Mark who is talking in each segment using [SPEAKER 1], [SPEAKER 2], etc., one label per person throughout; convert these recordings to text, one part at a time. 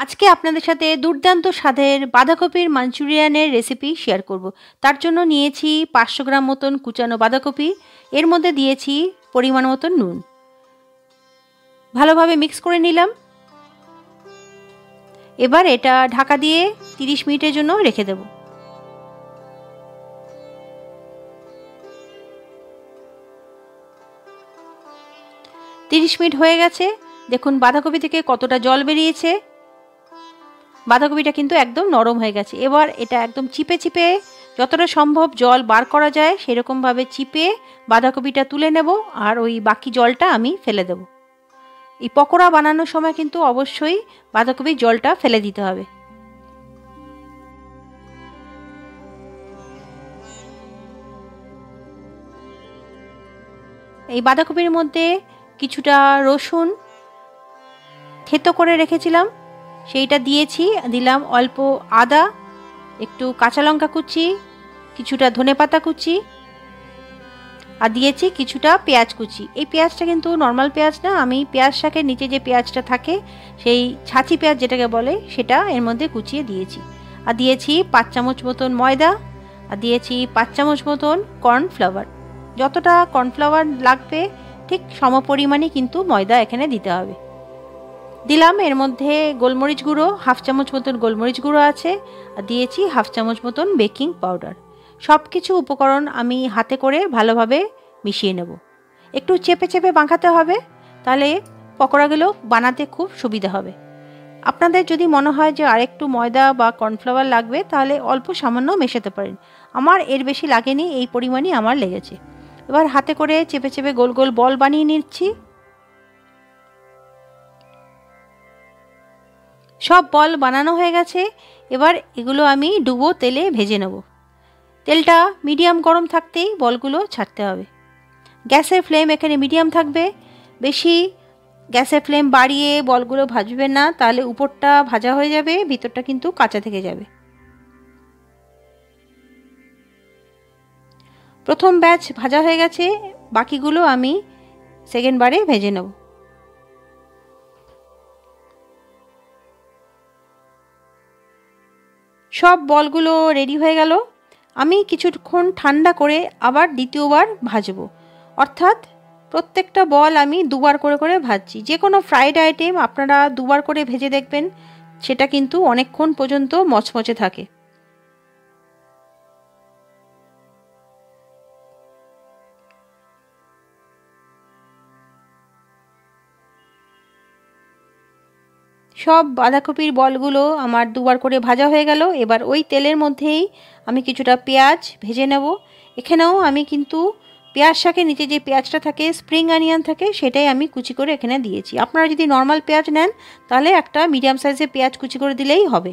[SPEAKER 1] আজকে আপনাদের সাথে দুর্দান্ত স্বাদের বাঁধাকপির মাঞ্চুরিয়ানের রেসিপি শেয়ার করব। তার জন্য নিয়েছি 500 গ্রাম মতন কুচানো বাঁধাকপি, এর মধ্যে দিয়েছি পরিমাণ মতন নুন। ভালোভাবে মিক্স করে নিলাম। এবার এটা ঢাকা দিয়ে 30 মিনিটের জন্য রেখে দেব। তিরিশ মিনিট হয়ে গেছে, দেখুন বাঁধাকপি থেকে কতটা জল বেরিয়েছে। বাঁধাকপিটা কিন্তু একদম নরম হয়ে গেছে। এবার এটা একদম চিপে চিপে যতটা সম্ভব জল বার করা যায় সেরকমভাবে চিপে বাঁধাকপিটা তুলে নেব, আর ওই বাকি জলটা আমি ফেলে দেব। এই পকোড়া বানানোর সময় কিন্তু অবশ্যই বাঁধাকপির জলটা ফেলে দিতে হবে। এই বাঁধাকপির মধ্যে কিছুটা রসুন থেতো করে রেখেছিলাম, সেইটা দিয়েছি। দিলাম অল্প আদা, একটু কাঁচা লঙ্কা কুচি, কিছুটা ধনেপাতা কুচি, আর দিয়েছি কিছুটা পেঁয়াজ কুচি। এই পেঁয়াজটা কিন্তু নর্মাল পেঁয়াজ না, আমি পেঁয়াজ শাকের নিচে যে পেঁয়াজটা থাকে সেই ছাঁচি পেঁয়াজ যেটাকে বলে সেটা এর মধ্যে কুচিয়ে দিয়েছি। আর দিয়েছি 5 চামচ মতন ময়দা, আর দিয়েছি 5 চামচ মতন কর্নফ্লাওয়ার। যতটা কর্নফ্লাওয়ার লাগবে ঠিক সমপরিমাণে কিন্তু ময়দা এখানে দিতে হবে। দিলাম এর মধ্যে গোলমরিচ গুঁড়ো, 1/2 চামচ মতন গোলমরিচ গুঁড়ো আছে, আর দিয়েছি 1/2 চামচ মতন বেকিং পাউডার। সব কিছু উপকরণ আমি হাতে করে ভালোভাবে মিশিয়ে নেব। একটু চেপে চেপে মাখাতে হবে, তাহলে পকোড়াগুলো বানাতে খুব সুবিধা হবে। আপনাদের যদি মনে হয় যে আরেকটু ময়দা বা কর্নফ্লাওয়ার লাগবে তাহলে অল্প সামান্য মেশাতে পারেন। আমার এর বেশি লাগেনি, এই পরিমাণই আমার লেগেছে। এবার হাতে করে চেপে চেপে গোল গোল বল বানিয়ে নিচ্ছি। সব বল বানানো হয়ে গেছে। এবার এগুলো আমি ডুবো তেলে ভেজে নেব। তেলটা মিডিয়াম গরম থাকতেই বলগুলো ছাড়তে হবে। গ্যাসের ফ্লেম এখানে মিডিয়াম থাকবে, বেশি গ্যাসের ফ্লেম বাড়িয়ে বলগুলো ভাজবেন না, তাহলে উপরটা ভাজা হয়ে যাবে, ভিতরটা কিন্তু কাঁচা থেকে যাবে। প্রথম ব্যাচ ভাজা হয়ে গেছে, বাকিগুলো আমি সেকেন্ড বারে ভেজে নেব। সব বলগুলো রেডি হয়ে গেল। আমি কিছুক্ষণ ঠান্ডা করে আবার দ্বিতীয়বার ভাজবো, অর্থাৎ প্রত্যেকটা বল আমি দুবার করে করে ভাজছি। যে কোনো ফ্রাইড আইটেম আপনারা দুবার করে ভেজে দেখবেন, সেটা কিন্তু অনেকক্ষণ পর্যন্ত মচমচে থাকে। সব বাঁধাকপির বলগুলো আমার দুবার করে ভাজা হয়ে গেল। এবার ওই তেলের মধ্যেই আমি কিছুটা পেঁয়াজ ভেজে নেব। এখানেও আমি কিন্তু পেঁয়াজ শাকের নিচে যে পেঁয়াজটা থাকে, স্প্রিং অনিয়ন থাকে, সেটাই আমি কুচি করে এখানে দিয়েছি। আপনারা যদি নর্মাল পেঁয়াজ নেন তাহলে একটা মিডিয়াম সাইজের পেঁয়াজ কুচি করে দিলেই হবে।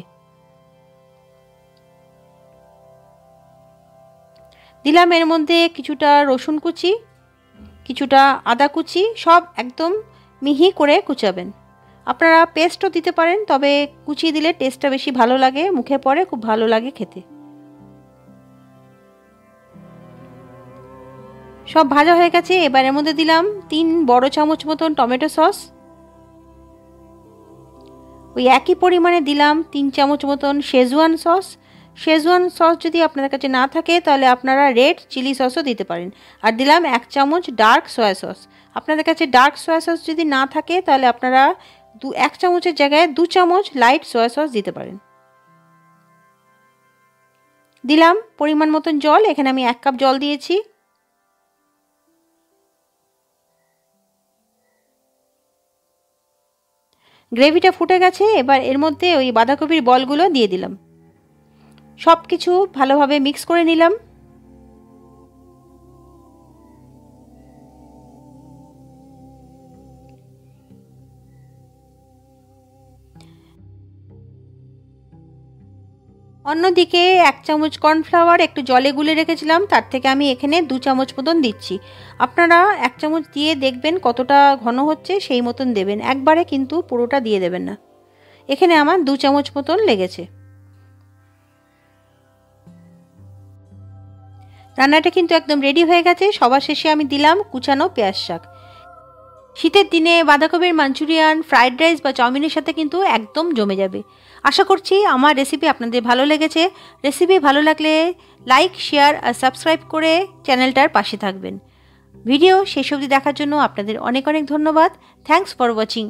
[SPEAKER 1] দিলাম এর মধ্যে কিছুটা রসুন কুচি, কিছুটা আদা কুচি, সব একদম মিহি করে কুচাবেন। আপনারা পেস্টও দিতে পারেন, তবে কুচিয়ে দিলে টেস্টটা বেশি ভালো লাগে, মুখে পড়ে খুব ভালো লাগে খেতে। সব ভাজা হয়ে গেছে। এবার এর মধ্যে দিলাম 3 বড় চামচ মতন টমেটো সস। ওই একই পরিমাণে দিলাম 3 চামচ মতন শেজওয়ান সস। শেজওয়ান সস যদি আপনাদের কাছে না থাকে তাহলে আপনারা রেড চিলি সসও দিতে পারেন। আর দিলাম 1 চামচ ডার্ক সয়া সস। আপনাদের কাছে ডার্ক সয়া সস যদি না থাকে তাহলে আপনারা 1 চামচের জায়গায় 2 চামচ লাইট সয়া সস দিতে পারেন। দিলাম পরিমাণ মতন জল, এখানে আমি 1 কাপ জল দিয়েছি। গ্রেভিটা ফুটে গেছে। এবার এর মধ্যে ওই বাঁধাকপির বলগুলো দিয়ে দিলাম। সব কিছু ভালোভাবে মিক্স করে নিলাম। অন্যদিকে 1 চামচ কর্নফ্লাওয়ার একটু জলে গুলে রেখেছিলাম, তার থেকে আমি এখানে 2 চামচ মতন দিচ্ছি। আপনারা 1 চামচ দিয়ে দেখবেন কতটা ঘন হচ্ছে, সেই মতন দেবেন, একবারে কিন্তু পুরোটা দিয়ে দেবেন না। এখানে আমার 2 চামচ মতন লেগেছে। রান্নাটা কিন্তু একদম রেডি হয়ে গেছে। সবার শেষে আমি দিলাম কুচানো পেঁয়াজ শাক। শীতের দিনে বাঁধাকপির মাঞ্চুরিয়ান, ফ্রাইড রাইস বা চাউমিনের সাথে কিন্তু একদম জমে যাবে। আশা করছি আমার রেসিপি আপনাদের ভালো লেগেছে। রেসিপি ভালো লাগলে লাইক, শেয়ার আর সাবস্ক্রাইব করে চ্যানেলটার পাশে থাকবেন। ভিডিও শেষ অবধি দেখার জন্য আপনাদের অনেক অনেক ধন্যবাদ। Thanks for watching.